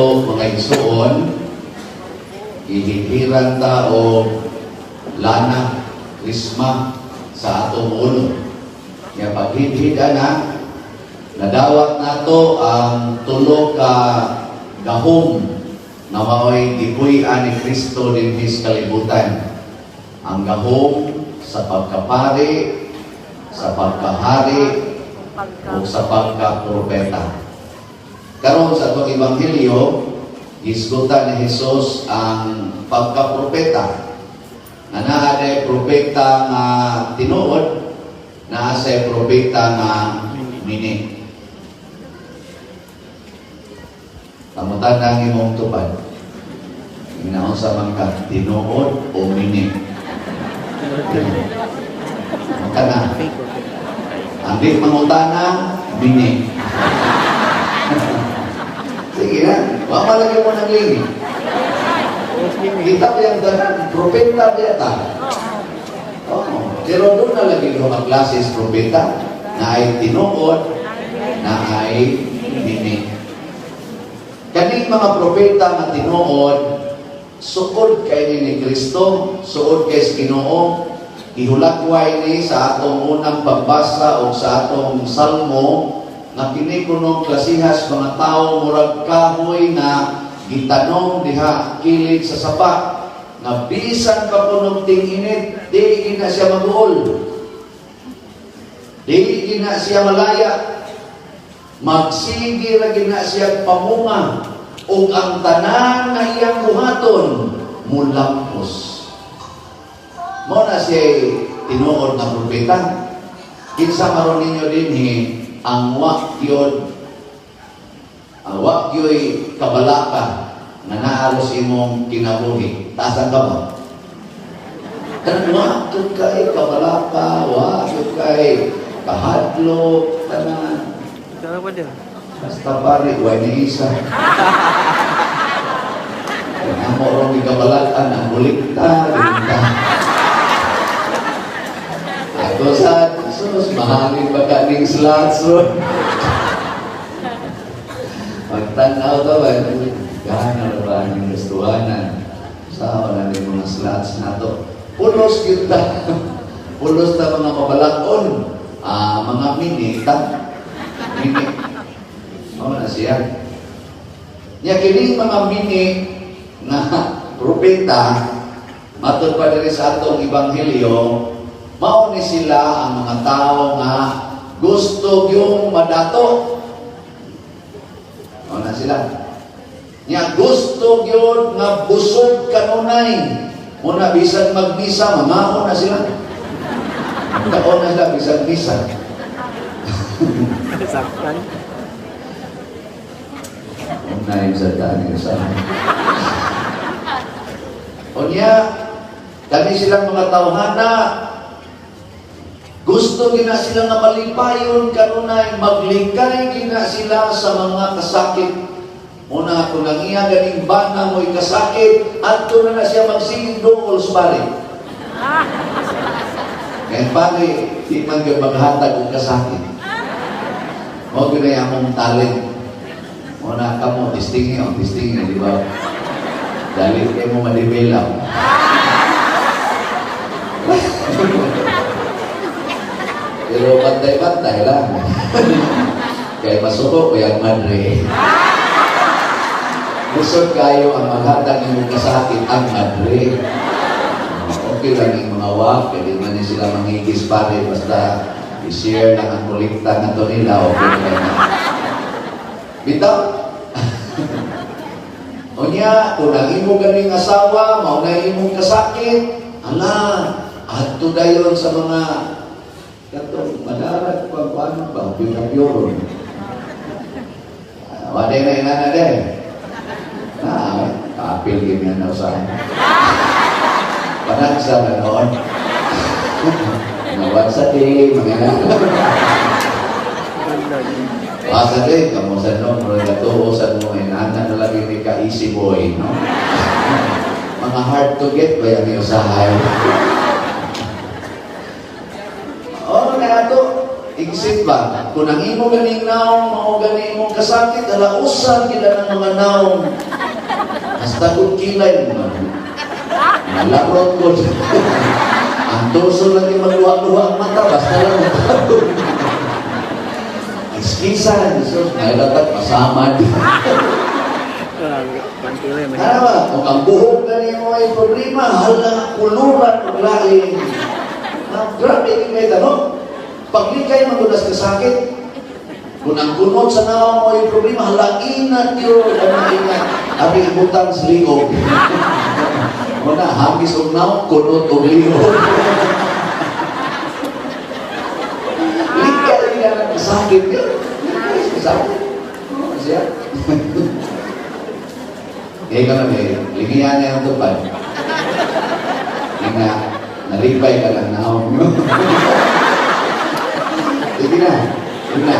nato mga igsoon, ihihiran ta o lana, krisma sa atong ulo. Kaya paghihida na, nadawat nato ang tulo ka gahom na mao'y gipuy-an ni Kristo din his kalibutan. Ang gahom sa pagkapari, sa pagkahari, o sa pagkapropeta. Karon sa itong Ebanghelyo, isgutan ni Jesus ang pagkapropeta. Na naaday propeta nga tinuod, naasay propeta nga mini. Kamutan ang imong tupad. Ginaon sa mga tinuod o mini. Maka na. Ang mangutana, mini. Sige na, mamalagay mo ng lingit. Kita ba yung propeta beta? Pero doon na lagi mga klases propeta na ay tinuod, na ay mini. Kaning mga propeta na tinuod, suod kay ni Kristo, suod kay Ginoo, ihulakway ni sa atong unang pagbasa o sa atong salmo nga kini kunong klasihas mga tao murag kahoy na gitanong diha kilid sa sapa nga bisan pa punong ting-init di na siya mabuol, di na siya malaya, magsige ra gina siya pamunga ug ang tanan nga iyang buhaton mulampos. Mo na siya tinuod na propeta. Kinsa maron ninyo dinhi ang wakyod, ang wakyoy kabalaka na naaros imong kinabuhi. Taasan ka ba? Kanang wakyod kay kabalaka, wakyod kay kahadlok, tanan. Basta pare, huwag ni isa. Ang morong ikabalakan, ang bulikta, Ato sa Jesus, mahalin ba ka ning slots? Magtanaw to ba? Gana ba ang gustuhanan? Sa wala rin mga slots na to. Pulos kita. Pulos na mga mabalakon. Mga minita. Mini. Na siya. Niya kining mga mini na propeta, matod pa rin sa atong Ebanghelyo, mauni sila ang mga tao nga gusto yung madato. Na sila. Niya gusto yun nga busog kanunay. Muna bisan magbisa, mamao na sila. Taon na sila bisan bisa. Saktan. Unay sa dani sa. O niya, kami silang mga tawhana, gusto gina sila na malipayon kanunay, maglikay gina sila sa mga kasakit. Una kung nangiya ganing bana mo'y kasakit, at doon na siya magsiging doon sa pare. Kaya pare, di man ka maghatag kung kasakit. O ginaya mong talent. Una ka mo, distingi, di ba? Dahil kayo mo madibelam. Pero bantay-bantay lang. Kaya masuko ko yung madre. Gusto kayo ang maghatag ng kasakit ang madre. Okay lang yung mga wak, pwede man sila mangigis pare, basta i-share lang ang kolekta na ito nila. Okay lang na. Bitaw? O niya, kung nang-imo galing asawa, maunay imong kasakit, ala, ato dayon sa mga katong madarat pa paano ba, pinapyoron. Waday na inana din. Kaapil ganyan na usahan. Panagsa na noon. Nawad sa di, mga Asa din, kamusan no, pero natuusan mo, inana na lagi ni ka-easy boy, no? Mga hard to get ba yung usahay? Oo, na ito, igisip ba? Kung ang imo ganing naong, mao ganing imong kasakit, alausan kita ng mga naong. Hasta kung kilay mo. Malakrot ko. Ang torso lang yung magluwa-luwa ang mata, basta lang matawag. Iskisan, so, nailatag pasamad. Ano ba? Kung ang buhok na niyo ay problema, hala, kuluran, maglaing. Grabe yung may tanong. Paglikay magulas ka sakit, kung ang kunot sa nawa mo ay problema, hala, inat yun, inat. Abi ibutang sa liog. Muna, hagis o naw, kunot o liog. Likay ka na sakit yun. Sakit. Siya. Kaya ka na may, ligihan niya ang tupad. Nga, nalipay ka lang naong mo. Sige na. Sige na.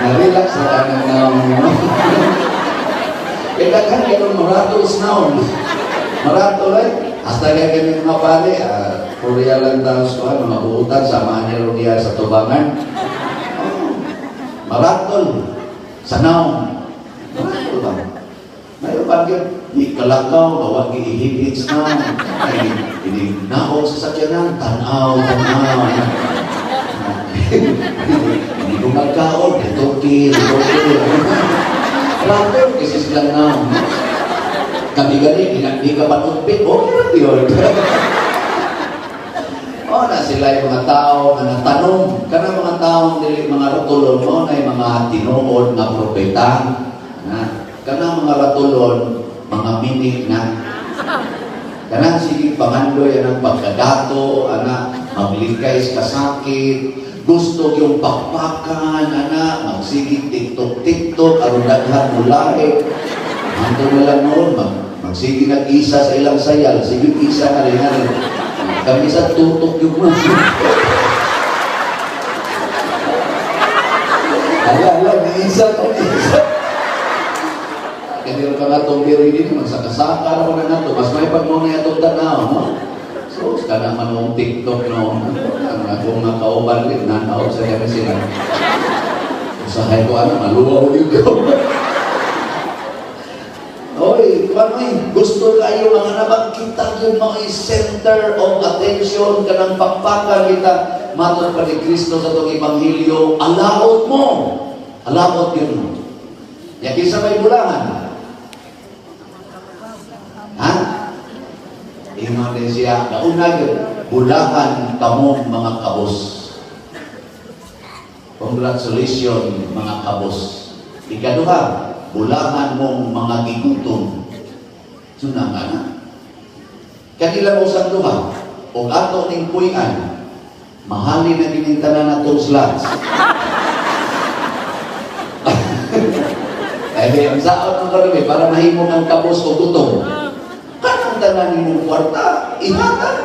Narelax na ka ng naong mo. Kaya kan kayo maratos naong. Marato lang. Hasta kaya kami mga pali, Korea lang tayo sa mga buutan, samahan niya rin sa tubangan. Maratol. Sanaw. Maratol ba? Ngayon bagay, di kalakaw, bawag ihigits na. Ay, naong sa sakyanan, tanaw. Hindi ko magkaon, ditokil. Maratol, kasi silang naong. Kami gani, hindi ka panutpit, okay yun. O na sila yung mga tao na natanong. Kana mga taong dili mga ratulon mo na yung mga tinuod na propeta. Kana mga ratulon, mga minik na. Kana sige pangandoy ang pagkadato, ana maglikay sa kasakit, gusto yung pakpakan, ana magsigig tiktok, aron daghan mulay. Anto na lang noon, magsige nag-isa sa ilang sayal, sige isa ka rin. Kami sa tutok yung mga. Ala, isa ka, isa. Kaya ka nga itong biri din, magsakasaka na na ito. Mas may pagmuna itong tanaw, no? So, ka naman ng TikTok, no? Kung nakauban rin, nanaw sa kami sila. Usahay ko, maluwaw yung ko. Oy, kanoy, gusto kayo mga nabangkita yun mga center of attention ka ng pakpakan kita matod pa ni Kristo sa itong Ebanghelyo, alaot mo. Alaot yun mo. Yakin sa may bulangan. Ha? Ingon din siya, nauna yun, bulangan kamong mga kabos. Congratulations mga kabos. Ikaduha, bulangan mong mga gigutom. Sunanga na. Kanila mo sa duha, o ato ning puyan, mahalin na ginintanan na itong slots. Eh, ang saon ng karami, para mahimo ng kabos o gutom. Kanang tanan mong kwarta, ihatan.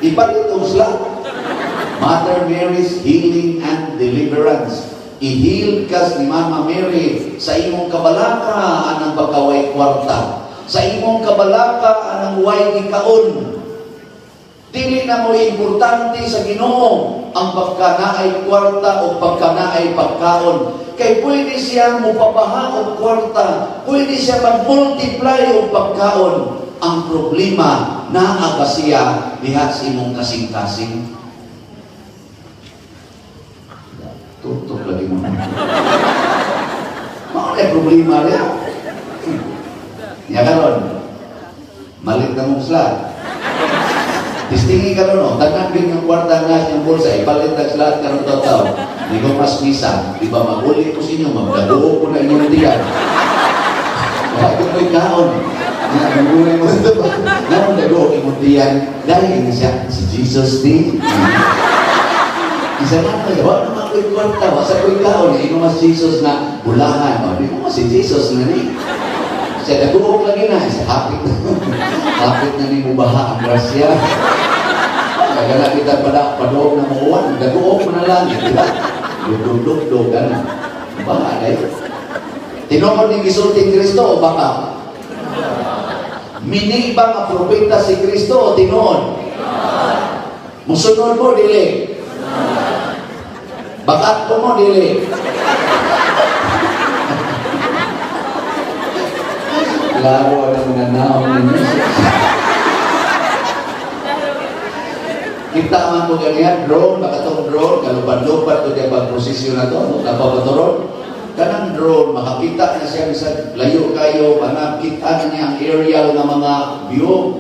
Ipalit itong slot. Mother Mary's Healing and Deliverance. I-heal kas ni Mama Mary sa imong kabalaka anang pagkaway kwarta. Sa imong kabalaka anang way gikaon. Dili na mo importante sa Ginoo ang pagkanaay kwarta o pagkanaay pagkaon. Kay pwede siya mupabaha og kwarta, pwede siya mag-multiply og pagkaon. Ang problema naa siya diha sa imong kasing-kasing. Tutok lagi mo. Mao na problema niya. Ya karon. Malit na mong slot. Tistingi ka no, tanan din ng kwarta nga siyang bulsa, ipalit na slot karon taw. Di ko mas misa, di ba maguli ko sa inyo, magdaduo ko na inyong tiyan. Wala ko ko'y kaon. Nagulay mo ito ba? Naman daduo ko inyong tiyan. Dahil siya, si Jesus din. Isa na ko, wala naman ko'y kwarta, wasa ko'y kaon, ino mas Jesus na bulahan. Di mo si Jesus na ni. Siya nagbuok lagi na, isa hapit na. Hapit na ni mubaha ang grasya. Kaya na kita padoog na muuwan, nagbuok mo na lang, di ba? Lugdog-lugdog, gano'n. Baha na yun. Tinukod ni gisulting Kristo o baka? Mini ba nga propeta si Kristo o tinuod? Musunod mo, dili. Bakat ko mo, dili. Laro ang mga naong ninyo. Kita man ko ganyan, drone, makatong drone, kalupad-lupad ko diya pag-prosesyon na to, napapaturon. Kanang drone, makakita na siya, bisa layo kayo, kita na niya ang aerial na mga view,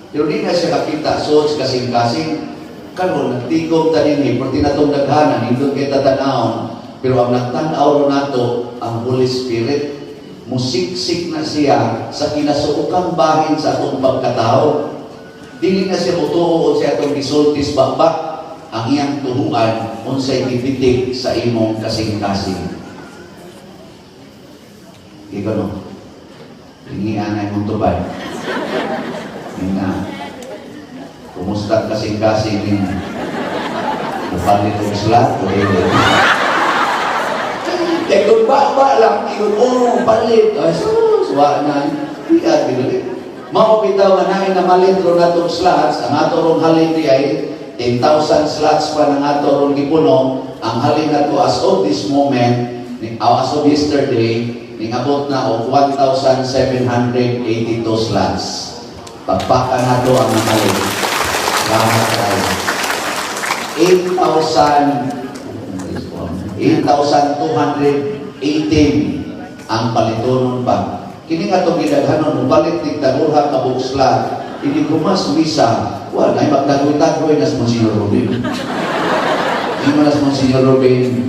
pero di na siya nakita, so kasing-kasing, karon nagtigom tanin ni, perti na itong daghanan, hindi kay tatanawon, pero ang nagtanaw na to, ang Holy Spirit, musiksik na siya sa kinasuukang bahin sa atong pagkatao. Dili na siya mutuo sa atong gisultis bakbak ang iyang tuhuan unsay gipitik sa imong kasing-kasing. Ikaw no? Hingian na imong tubad. Nga. Kumusta kasing-kasing niya? Napalit ang slat? Kung ba lang, ikon, palit. Ay, suwa na. Iyad, binulit. Maupitaw nga namin na malitro na itong slots, ang ato rong halin di ay 10,000 slots pa ng ato rong gipuno. Ang halin na to as of this moment, as of yesterday, ningabot na o 1,782 slots. Pagpaka na to ang halin. Salamat tayo. 8,218 ang palitonon pa. Kini nga itong gidaghanon, mubalit ni taluha ka buksla, hindi kumas visa, wala, ay magtagoy-tagoy na sa Monsignor Robin. Hindi mo na sa Monsignor Robin.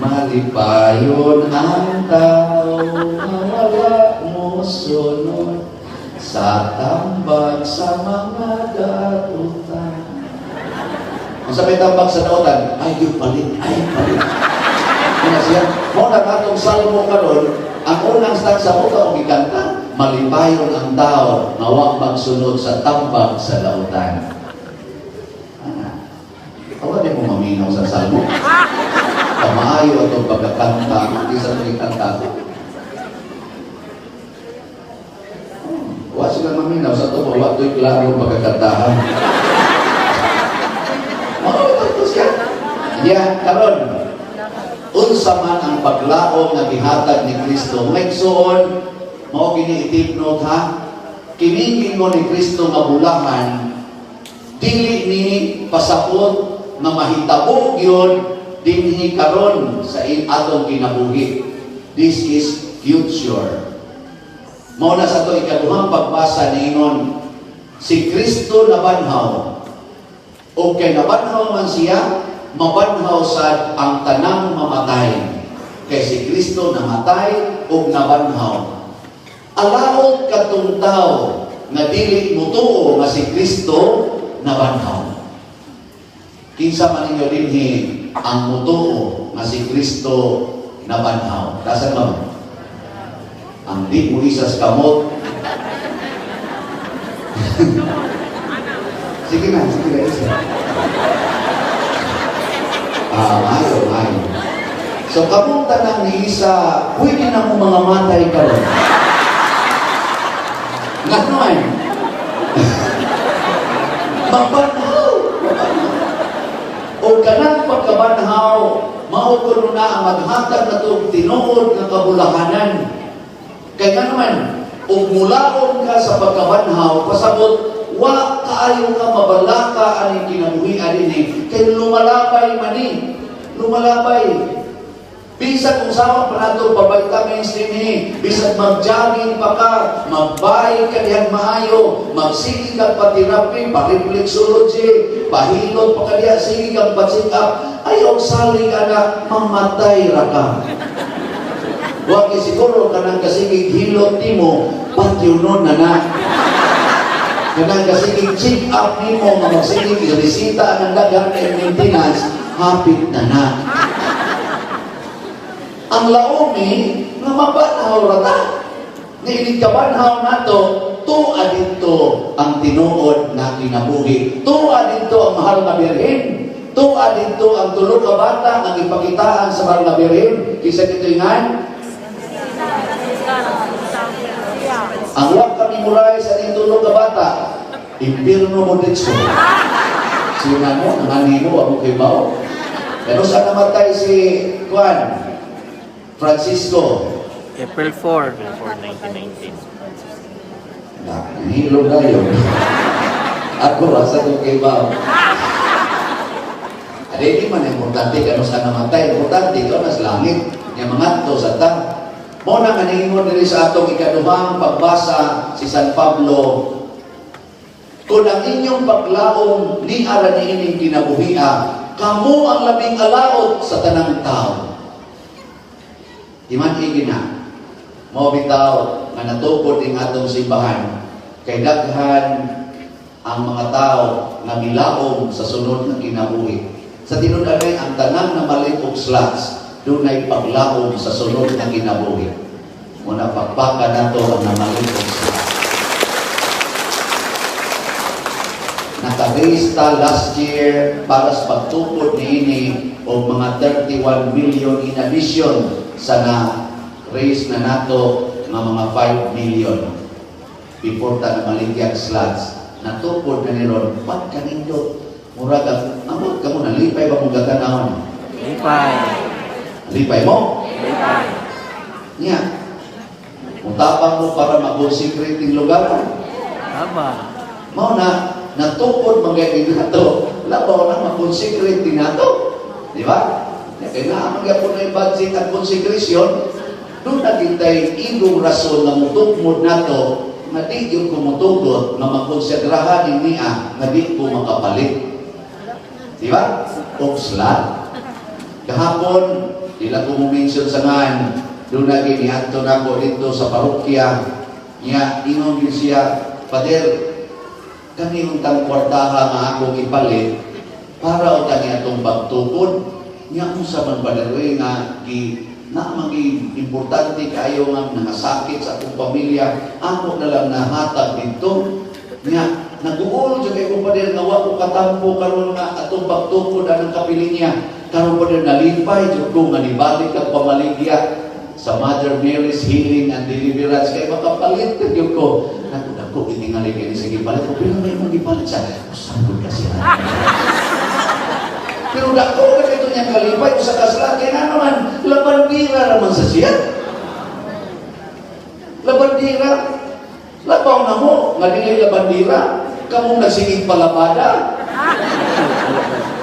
Malipayon ang tao, wala mo sunod, sa tambag sa mga darutan. Kung sabi tambag sa dautan, ay yung palit, ay palit. Kaya siya, mo na katong salmo karon, ang unang stanza mo ka umikanta, malipayon ang tao, mawag magsunod sa tambag sa lautan. Awa din mo maminaw sa salmo. Kamaayo itong pagkakanta, hindi sa tulikanta ko. Huwag sila maminaw sa ito, huwag ito'y klaro pagkakantahan. Ito siya. Yan, karon. Unsa man ang paglaom na gihatag ni Kristo. Magsuon, mao giniitip note ha. Kining mo ni Kristo nga bulahan, dili ni pasapot na mahitabo yun dinhi karon sa atong kinabuhi. This is future. Mao na sa to ikaduhang pagbasa niinon, si Kristo nabanhaw. O kay nabanhaw man siya, mabanhaw sad ang tanang mamatay. Kay si Kristo namatay o nabanhaw. Alaot katong tao nga dili mutuo nga si Kristo nabanhaw. Kinsa man ninyo dinhi ang mutuo nga si Kristo nabanhaw. Dasan mo? Ang di mo isas kamot. Sige na, isa. Mayo. So, kamong tanang ni isa, pwede na mo mga matay ka rin. Nganoy? Magbanhaw. O ganang pagkabanhaw, maukulo na ang maghatag na itong tinuod ng kabulahanan. Kaya naman, o mulaon ka sa pagkabanhaw, pasabot, wa kaayo ka mabalaka aning kinabuhi ani kay lumalabay mani bisan kung sama pa nato pabayta mainstream ni bisan mag-jogging pa ka magbayad ka diyan maayo magsige ka pa therapy pa reflexology pahilot pa ka diya sige kang pa-check up ayaw sali ka na mamatay ra ka wa siguro kanang kasige hilot nimo patyunon na kanang kasigig check up ni mo, magsigig bisita ng dagang and maintenance, hapit na. Ang laomi, nga mabanhaw rata. Nga inikabanhaw na to, tuwa dito ang tinuod na kinabuhi. Tuwa dito ang mahal na birhen. Tuwa dito ang tulo ka bata ang ipakitaan sa mahal na birhen. Kisa dito nga, ang wag kami mulay sa itulong ka bata. impirno mo dito. Sina mo, nanganino, ako kay Bao. Pero saan namatay si Juan? Francisco. April 4. 1919. Nahilog na yun. Ako, asa ko kay Bao. Hindi man importante kano saan namatay. Importante ikaw nas langit. Yung mga to sa ta. Muna nga ningon diri sa atong ikaduhang pagbasa si San Pablo. Kung ang inyong paglaom ni ara ni ining kinabuhia, kamo ang labing alaot sa tanang tao. Iman igina. Mo bitaw nga natukod ing atong simbahan kay daghan ang mga tao nga milaom sa sunod nga kinabuhi. Sa tinuod-anay ang tanang na malikog slots, dunay paglaom sa sunod nga kinabuhi. Muna pagpaka nato ang namalikog slots. Nakarista last year para sa pagtukod niini o mga 31 million in addition sa na-raise na nato ng mga 5 million before ta na maligyag slots. Natukod na niron, pat kanindo murag amot ka mo na lipay ba mong gaganahon? Lipay. Lipay mo? Lipay. Niya. Mutapang mo para mag-consecrate yung lugar. Tama. Mao na natukod mga nato. Labaw na mag-consecrate din nato. Di ba? Kaya na ang po na yung budget at consecration, doon nakita'y igong rason na mutukmod nato na di yung kumutugot na magkonsegrahan niya na di po makapalit. Di ba? Oxlat. Kahapon, ila ko mo-mention sa ngan, doon na ginihanto na ko dito sa parokya, niya, inong yun siya, Pader, kami yung tang kwartaha nga akong ipalit, para o tani atong pagtukod, niya kung sa man Pader, nga, na maging importante kayo nga nangasakit sa akong pamilya, ako na lang nahatag dito, niya, nag-uul dyan kayo Pader, nga wako katampo karon nga atong pagtukod anong kapili niya, karon Pader nalipay, dyan ko nga nibalik at pamaligya sa Mother Mary's Healing and Deliverance, kaya makapalit na dyan ko. Naku, itingali kayo ni sige palit ko, pero may mong ipalit siya. Sangod kasi na. Pero dako ka ito niya kalipay sa kasla, kaya nga naman, labandira naman sa siya. Labandira. Labaw na mo, nga dili labandira. Kamong nagsigig palabada.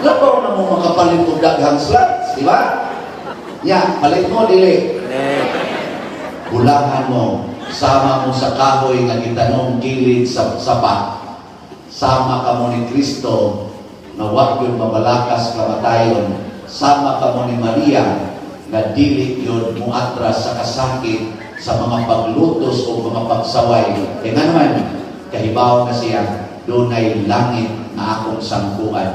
Labaw na mo makapalit o daghang slots, di ba? Ya, palit mo, dili. Bulahan mo, sama mo sa kahoy nga gitanong gilid sa sapa. Sama ka mo ni Kristo na wag yun mabalakas kamatayon. Sama ka mo ni Maria na dili yun muatras sa kasakit sa mga paglutos o mga pagsaway. E nga naman, kahibaw na siya, doon ay langit na akong sangkuan.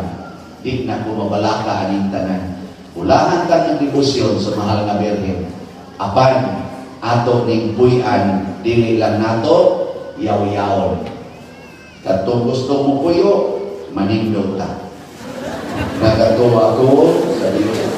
Di na ko mabalaka aning tanan. Ulahan ka ng debosyon sa mahal na Birhen. Apan, ato ning puyan, dili lang nato, yaw-yaw. Katong gusto mo puyo, manindog ta. Nagatuwa ko sa Diyos.